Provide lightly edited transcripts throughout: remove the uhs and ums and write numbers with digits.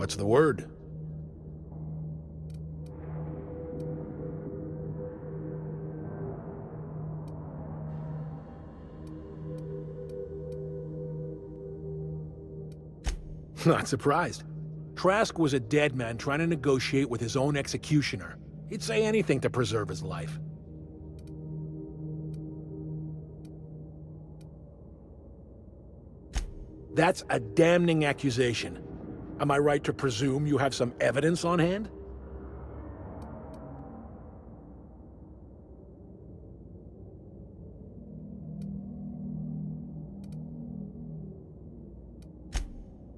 What's the word? Not surprised. Trask was a dead man trying to negotiate with his own executioner. He'd say anything to preserve his life. That's a damning accusation. Am I right to presume you have some evidence on hand?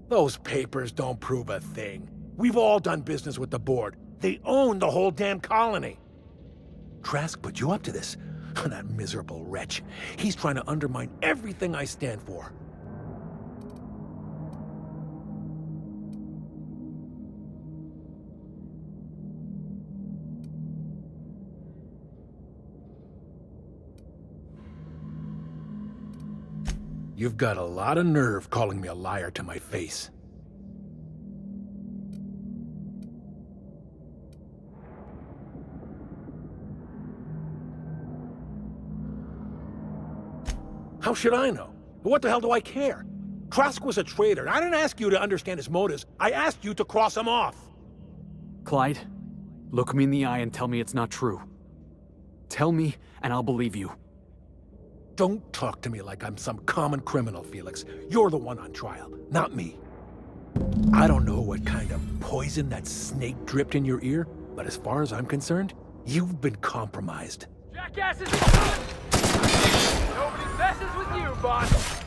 Those papers don't prove a thing. We've all done business with the board. They own the whole damn colony. Trask put you up to this. That miserable wretch. He's trying to undermine everything I stand for. You've got a lot of nerve calling me a liar to my face. How should I know? What the hell do I care? Trask was a traitor, and I didn't ask you to understand his motives. I asked you to cross him off. Clyde, look me in the eye and tell me it's not true. Tell me, and I'll believe you. Don't talk to me like I'm some common criminal, Felix. You're the one on trial, not me. I don't know what kind of poison that snake dripped in your ear, but as far as I'm concerned, you've been compromised. Jackasses are good! Nobody messes with you, boss!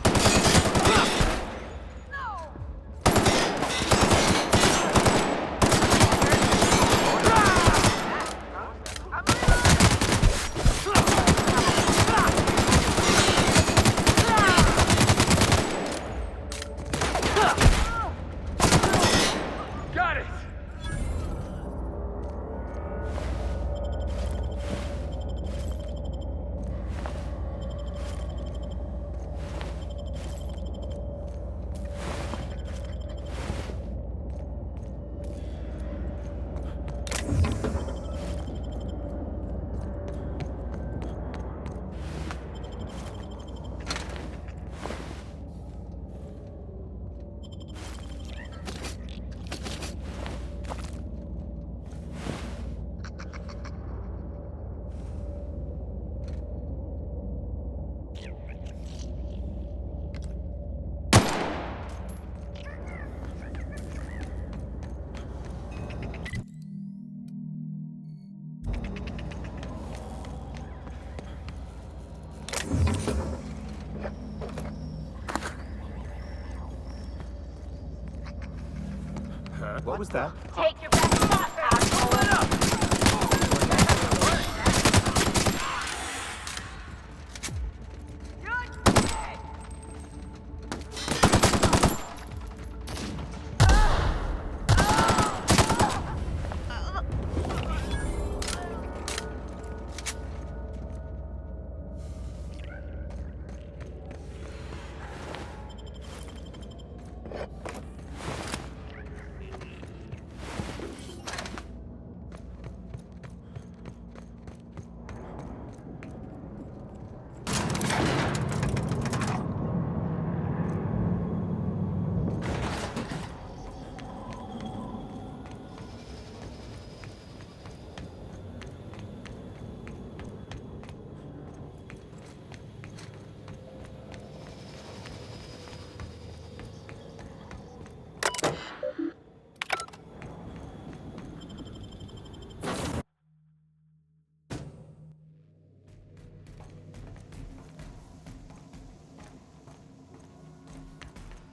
What was that? Take your best shot, asshole! Pull it up!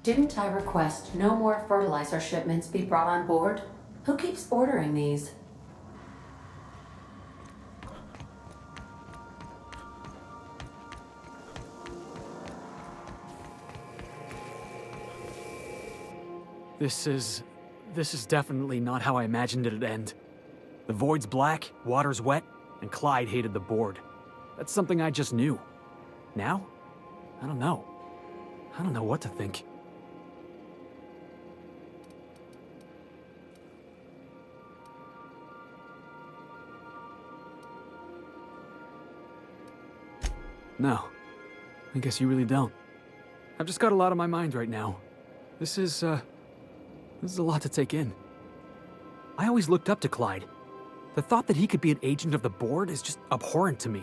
Didn't I request no more fertilizer shipments be brought on board? Who keeps ordering these? This is definitely not how I imagined it'd end. The void's black, water's wet, and Clyde hated the board. That's something I just knew. Now? I don't know. I don't know what to think. No. I guess you really don't. I've just got a lot on my mind right now. This is a lot to take in. I always looked up to Clyde. The thought that he could be an agent of the board is just abhorrent to me.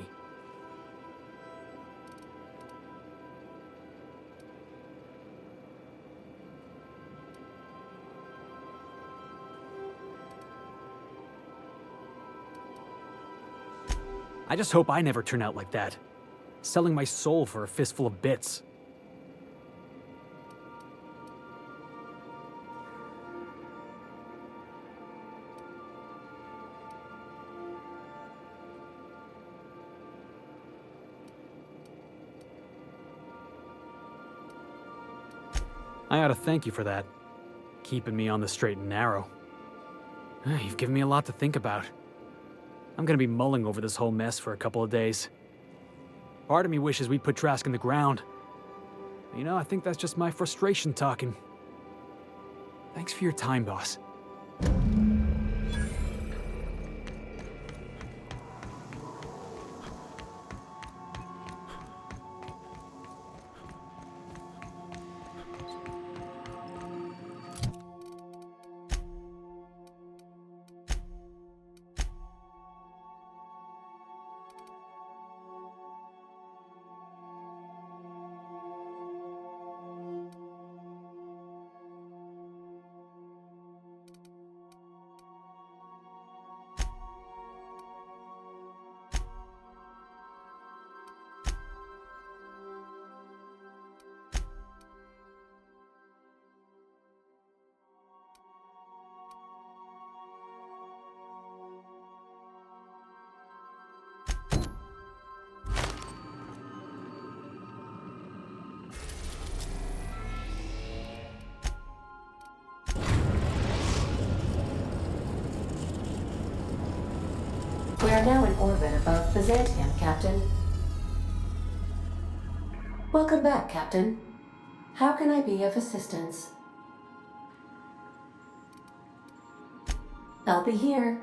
I just hope I never turn out like that. Selling my soul for a fistful of bits. I ought to thank you for that. Keeping me on the straight and narrow. You've given me a lot to think about. I'm gonna be mulling over this whole mess for a couple of days. Part of me wishes we'd put Trask in the ground. You know, I think that's just my frustration talking. Thanks for your time, boss. We are now in orbit above Byzantium, Captain. Welcome back, Captain. How can I be of assistance? I'll be here.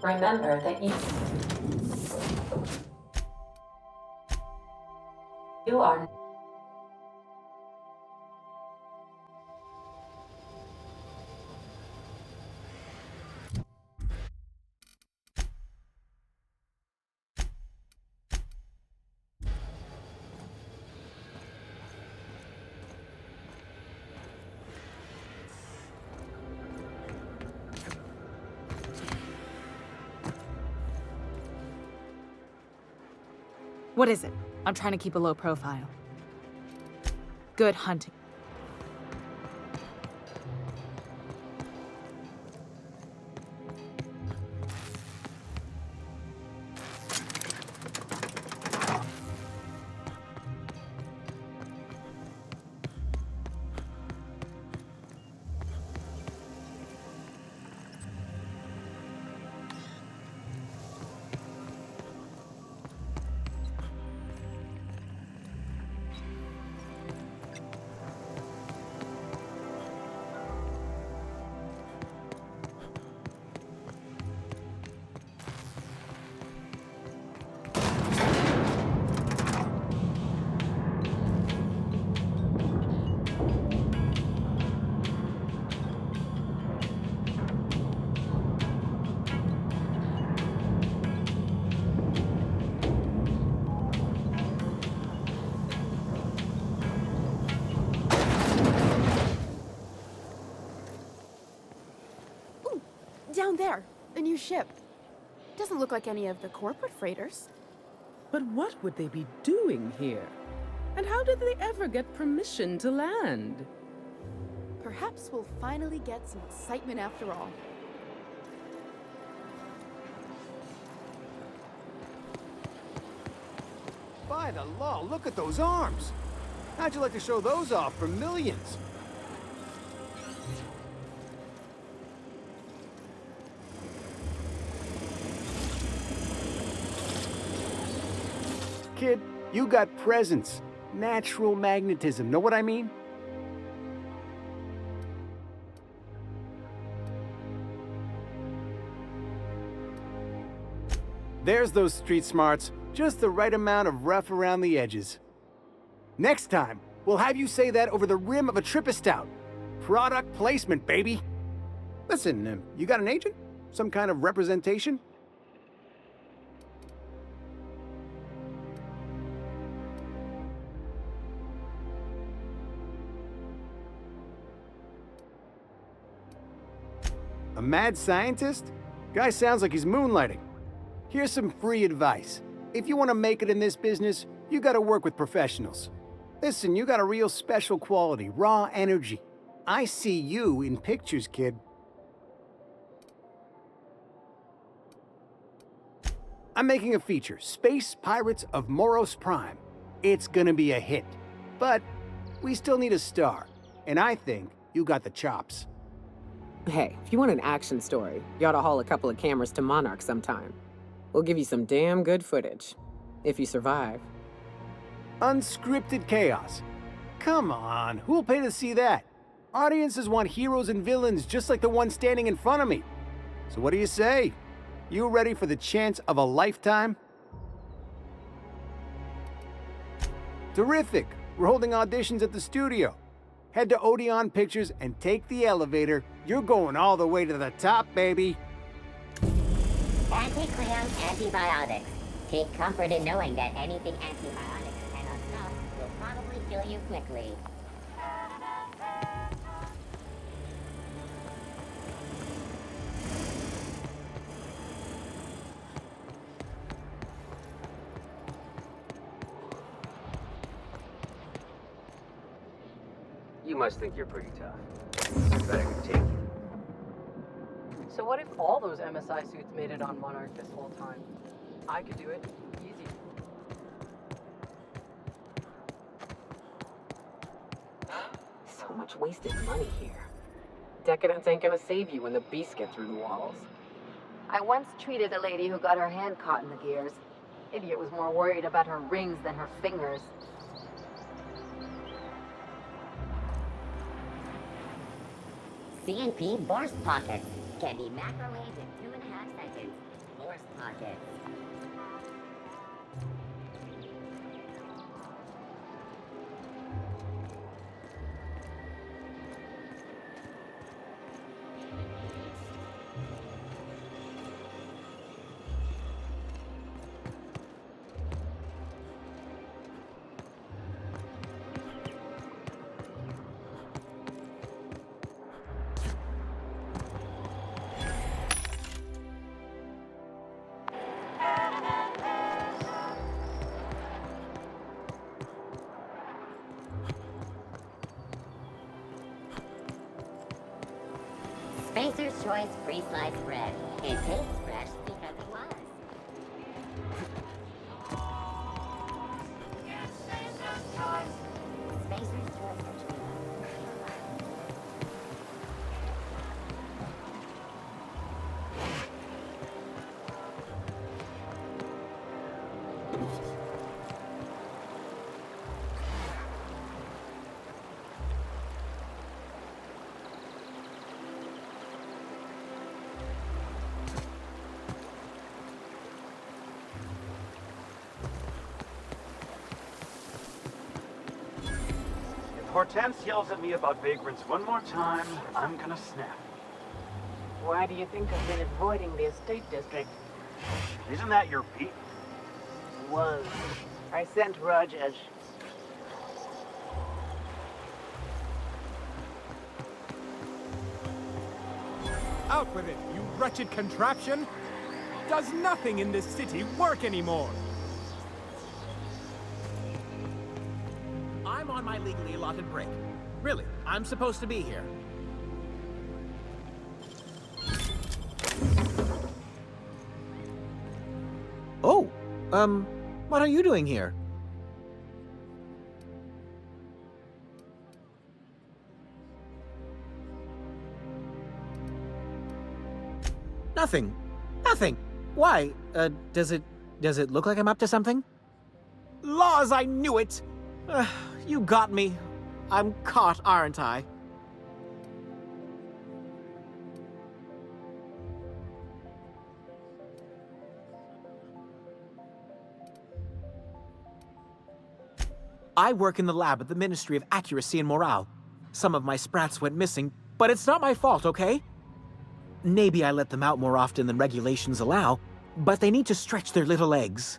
Remember that you are... What is it? I'm trying to keep a low profile. Good hunting. Down there, a new ship. Doesn't look like any of the corporate freighters. But what would they be doing here? And how did they ever get permission to land? Perhaps we'll finally get some excitement after all. By the law, look at those arms! How'd you like to show those off for millions? kid, you got presence. Natural magnetism, know what I mean? There's those street smarts, just the right amount of rough around the edges. Next time, we'll have you say that over the rim of a Trippistout. Product placement, baby. Listen, you got an agent? Some kind of representation? A mad scientist? Guy sounds like he's moonlighting. Here's some free advice. If you want to make it in this business, you gotta work with professionals. Listen, you got a real special quality, raw energy. I see you in pictures, kid. I'm making a feature, Space Pirates of Moros Prime. It's gonna be a hit. But we still need a star. And I think you got the chops. Hey, if you want an action story, you ought to haul a couple of cameras to Monarch sometime. We'll give you some damn good footage. If you survive. Unscripted chaos. Come on, who'll pay to see that? Audiences want heroes and villains just like the one standing in front of me. So what do you say? You ready for the chance of a lifetime? Terrific! We're holding auditions at the studio. Head to Odeon Pictures and take the elevator. You're going all the way to the top, baby. Anti-clown antibiotics. Take comfort in knowing that anything antibiotics cannot stop will probably kill you quickly. You must think you're pretty tough. Bet I could take you. So what if all those MSI suits made it on Monarch this whole time? I could do it. Easy. So much wasted money here. Decadence ain't gonna save you when the beasts get through the walls. I once treated a lady who got her hand caught in the gears. Idiot was more worried about her rings than her fingers. CNP Burst Pockets can be microwaved in 2.5 seconds. Burst Pockets. Spacer's Choice Free-Sliced Bread. It tastes fresh because it was. Spacer's Choice. Hortense yells at me about vagrants one more time, I'm gonna snap. Why do you think I've been avoiding the estate district? Isn't that your beat? Was. I sent Rajesh. Out with it, you wretched contraption! Does nothing in this city work anymore? I'm on my legally allotted break. Really, I'm supposed to be here. Oh, what are you doing here? Nothing. Nothing. Why? Does it look like I'm up to something? Laws, I knew it! You got me. I'm caught, aren't I? I work in the lab at the Ministry of Accuracy and Morale. Some of my sprats went missing, but it's not my fault, okay? Maybe I let them out more often than regulations allow, but they need to stretch their little legs.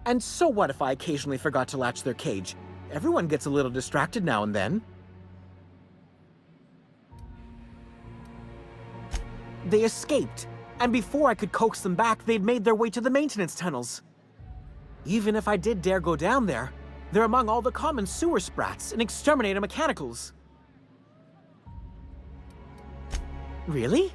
And so what if I occasionally forgot to latch their cage? Everyone gets a little distracted now and then. They escaped, and before I could coax them back, they'd made their way to the maintenance tunnels. Even if I did dare go down there, they're among all the common sewer sprats and exterminator mechanicals. Really?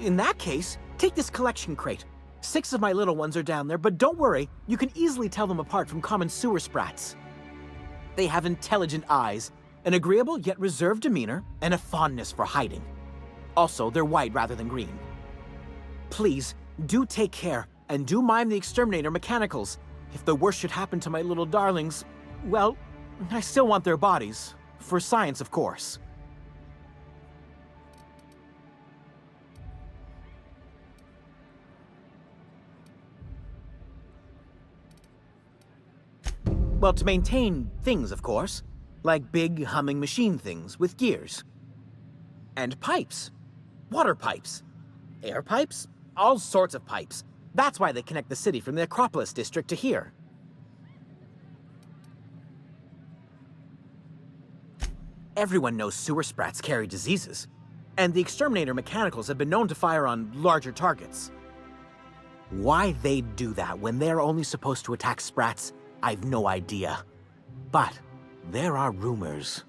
In that case, take this collection crate. 6 of my little ones are down there, but don't worry, you can easily tell them apart from common sewer sprats. They have intelligent eyes, an agreeable yet reserved demeanor, and a fondness for hiding. Also, they're white rather than green. Please, do take care, and do mind the exterminator mechanicals. If the worst should happen to my little darlings, well, I still want their bodies. For science, of course. Well, to maintain things, of course. Like big, humming machine things with gears. And pipes. Water pipes. Air pipes. All sorts of pipes. That's why they connect the city from the Acropolis district to here. Everyone knows sewer sprats carry diseases. And the exterminator mechanicals have been known to fire on larger targets. Why they'd do that when they're only supposed to attack sprats, I've no idea. But there are rumors.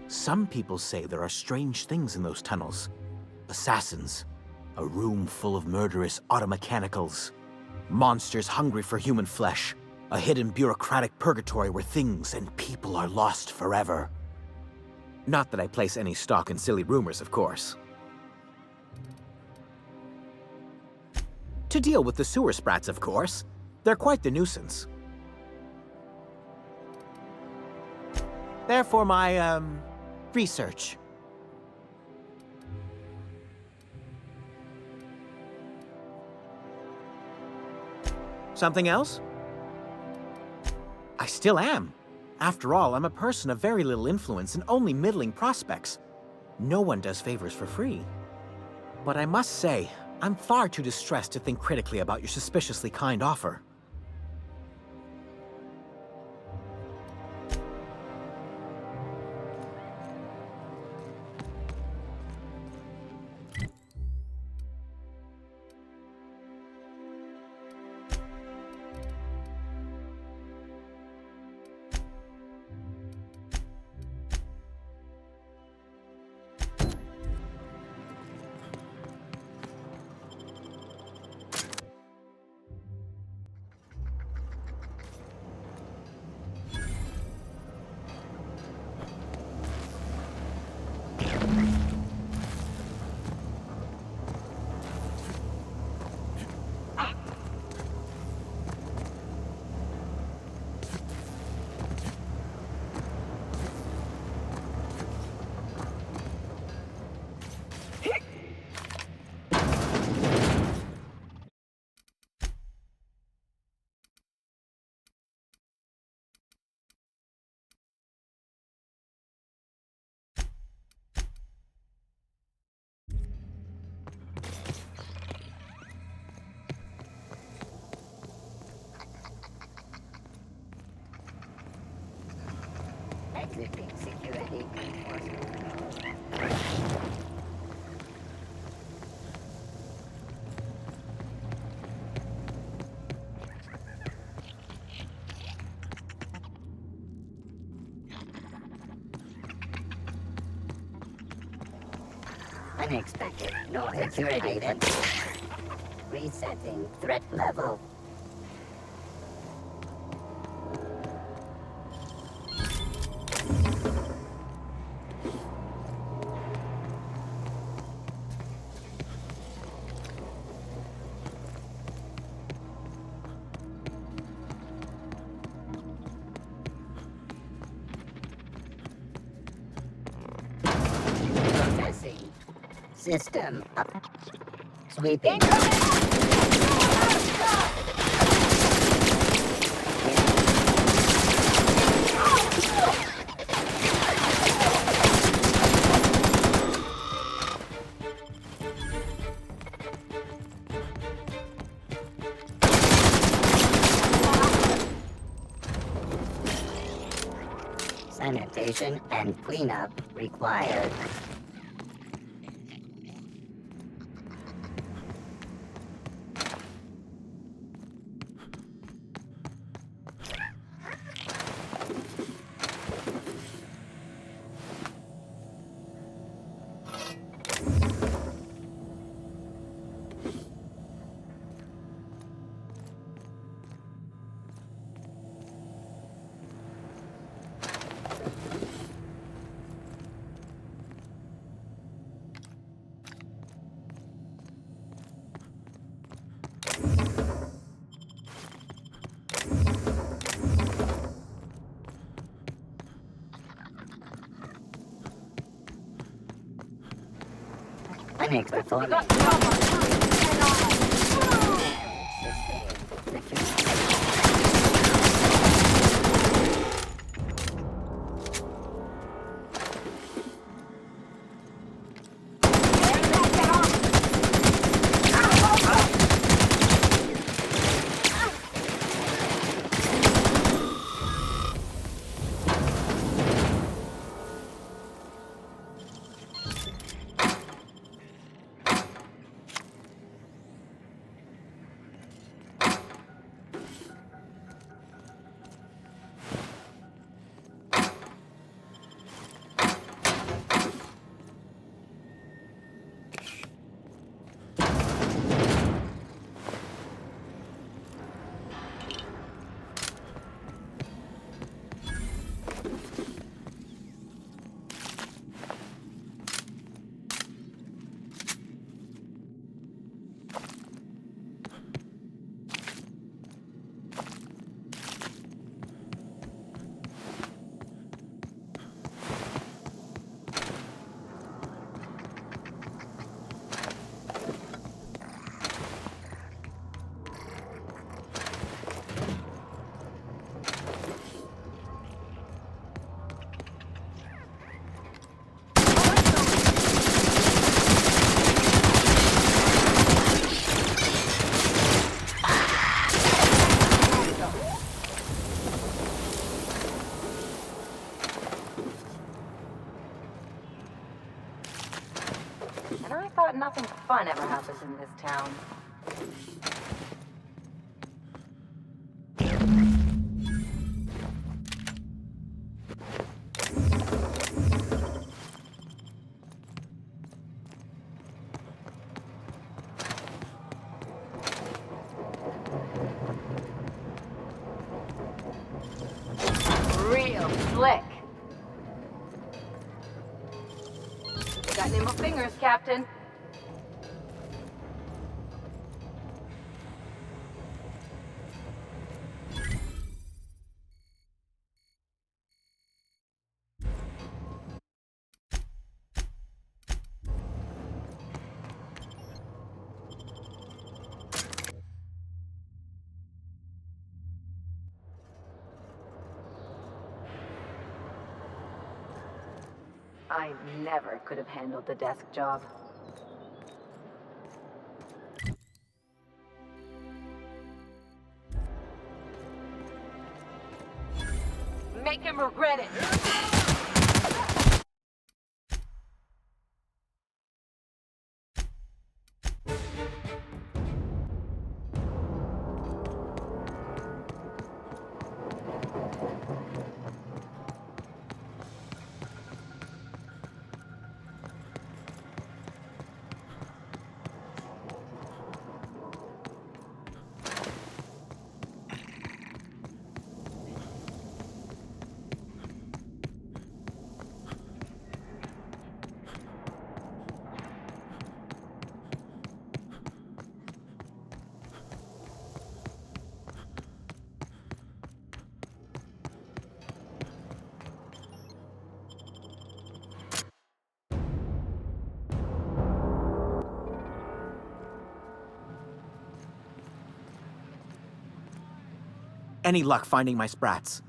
Some people say there are strange things in those tunnels. Assassins, a room full of murderous automechanicals, monsters hungry for human flesh, a hidden bureaucratic purgatory where things and people are lost forever. Not that I place any stock in silly rumors, of course. To deal with the sewer sprats, of course. They're quite the nuisance. Therefore, my, research. Something else? I still am. After all, I'm a person of very little influence and only middling prospects. No one does favors for free. But I must say, I'm far too distressed to think critically about your suspiciously kind offer. Exiting security enforcement. Unexpected. No security event. Resetting threat level. System up. Sweeping. Sanitation and cleanup required. Clinic performing. And I thought nothing fun ever happens in this town. Real slick. Got nimble fingers, Captain. I never could have handled the desk job. Make him regret it! any luck finding my sprats.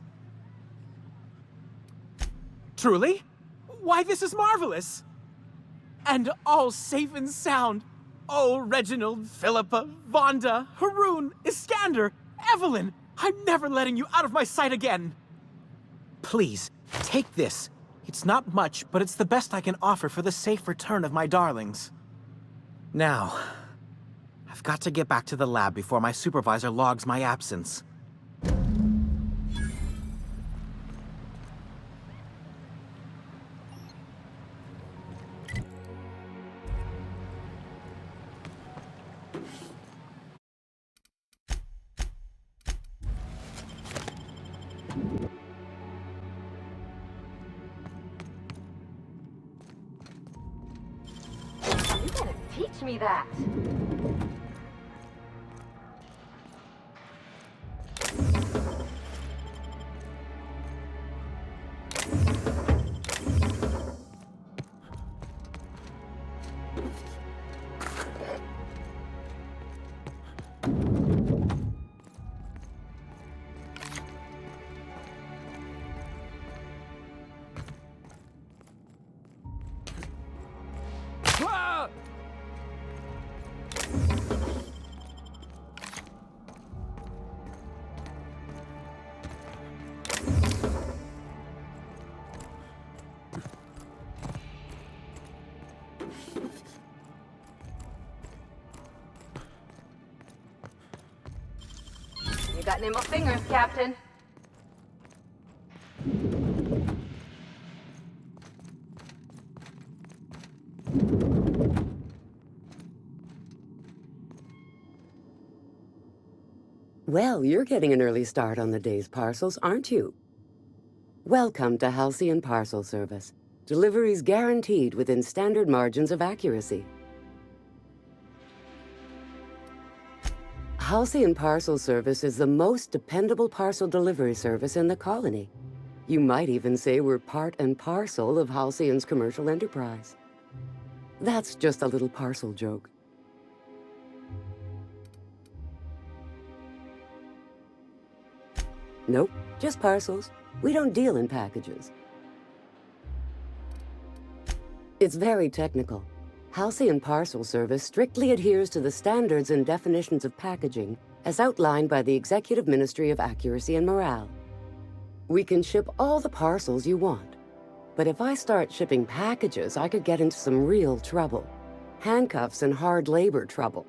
Truly? Why, this is marvelous! And all safe and sound. Oh, Reginald, Philippa, Vonda, Haroon, Iskander, Evelyn, I'm never letting you out of my sight again. Please, take this. It's not much, but it's the best I can offer for the safe return of my darlings. Now, I've got to get back to the lab before my supervisor logs my absence. You gotta teach me that. You got nimble fingers, Captain. Well, you're getting an early start on the day's parcels, aren't you? Welcome to Halcyon Parcel Service. Deliveries guaranteed within standard margins of accuracy. Halcyon Parcel Service is the most dependable parcel delivery service in the colony. You might even say we're part and parcel of Halcyon's commercial enterprise. That's just a little parcel joke. Nope, just parcels. We don't deal in packages. It's very technical. Halcyon Parcel Service strictly adheres to the standards and definitions of packaging as outlined by the Executive Ministry of Accuracy and Morale. We can ship all the parcels you want. But if I start shipping packages, I could get into some real trouble. Handcuffs and hard labor trouble.